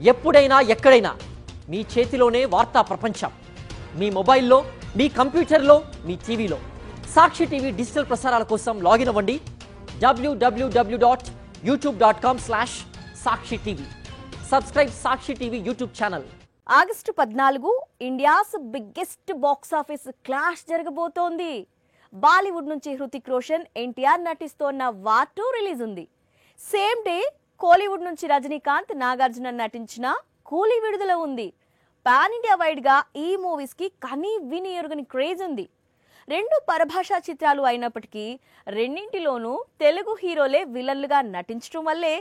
ఎప్పుడైనా ఎక్కడైనా మీ చేతిలోనే వార్తా ప్రపంచం. మీ మొబైల్లో, మీ కంప్యూటర్లో, మీ టీవీలో. సాక్షి టీవీ డిజిటల్ ప్రసారాల కోసం లాగిన్ అవ్వండి www.youtube.com/సాక్షి TV. Subscribe Sakshi TV YouTube channel. August 14 India's biggest box office clash జరగబోతోంది. బాలీవుడ్ నుంచి హృతిక్ రోషన్, ఎన్టీఆర్ నటిస్తోన్న వార్ 2 రిలీజ్ ఉంది. సేమ్ డే కోలీవుడ్ నుంచి రజనీకాంత్, నాగార్జున నటించిన కూలీ విడుదల ఉంది. పాన్ ఇండియా వైడ్ గా ఈ మూవీస్ కి కనీ విని ఎరుగని క్రేజ్ ఉంది. రెండు పరభాషా చిత్రాలు అయినప్పటికీ రెండింటిలోనూ తెలుగు హీరోలే విలన్లుగా నటించడం వల్లే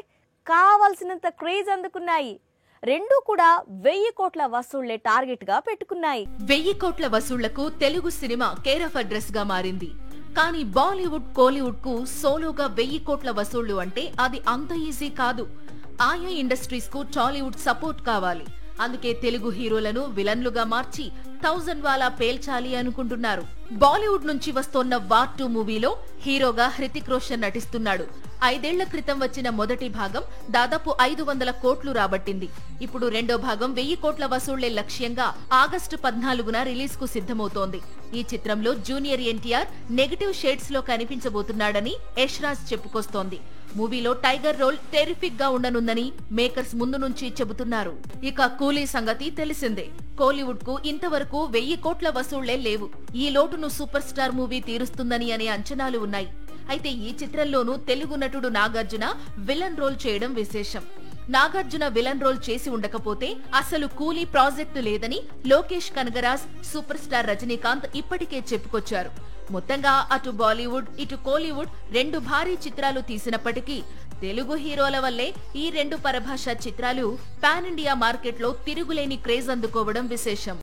కావాల్సినంత క్రేజ్ అందుకున్నాయి. రెండు కూడా 1000 కోట్ల వసూళ్లే టార్గెట్ గా పెట్టుకున్నాయి. 1000 కోట్ల వసూళ్లకు Telugu cinema care of address గా మారింది. కానీ బాలీవుడ్, కోలీవుడ్ కు సోలోగా 1000 కోట్ల వసూళ్లు అంటే అది అంత ఈజీ కాదు. ఆయా ఇండస్ట్రీస్ కు టాలీవుడ్ సపోర్ట్ కావాలి. అందుకే తెలుగు హీరోలను విలన్లుగా మార్చి 1000 వాలా పేల్చాలి అనుకుంటున్నారు. బాలీవుడ్ నుంచి వస్తోన్న వార్ 2 మూవీలో హీరోగా హృతిక్ రోషన్ నటిస్తున్నాడు. 5 ఏళ్ల క్రితం వచ్చిన మొదటి భాగం దాదాపు 500 కోట్లు రాబట్టింది. ఇప్పుడు రెండో భాగం 1000 కోట్ల వసూళ్లే లక్ష్యంగా ఆగస్టు 14న రిలీజ్ కు సిద్ధమవుతోంది. ఈ చిత్రంలో జూనియర్ ఎన్టీఆర్ నెగటివ్ షేడ్స్ లో కనిపించబోతున్నాడని యష్ రాజ్ చెప్పుకొస్తోంది. మూవీలో టైగర్ రోల్ టెరిఫిక్ గా ఉండనుందని మేకర్స్ ముందు నుంచి చెబుతున్నారు. ఇక కూలీ సంగతి తెలిసిందే. కోలీవుడ్ కు ఇంతవరకు 1000 కోట్ల వసూళ్లే లేవు. ఈ లోటును సూపర్ స్టార్ మూవీ తీరుస్తుందని అనే అంచనాలు ఉన్నాయి. అయితే ఈ చిత్రంలోనూ తెలుగు నటుడు నాగార్జున విలన్ రోల్ చేయడం విశేషం. నాగార్జున విలన్ రోల్ చేసి ఉండకపోతే అసలు కూలీ ప్రాజెక్టు లేదని లోకేష్ కనగరాజ్, సూపర్ స్టార్ రజనీకాంత్ ఇప్పటికే చెప్పుకొచ్చారు. మొత్తంగా అటు బాలీవుడ్, ఇటు కోలీవుడ్ రెండు భారీ చిత్రాలు తీసినప్పటికీ తెలుగు హీరోల వల్లే ఈ రెండు పరభాషా చిత్రాలు పాన్ ఇండియా మార్కెట్లో తిరుగులేని క్రేజ్ అందుకోవడం విశేషం.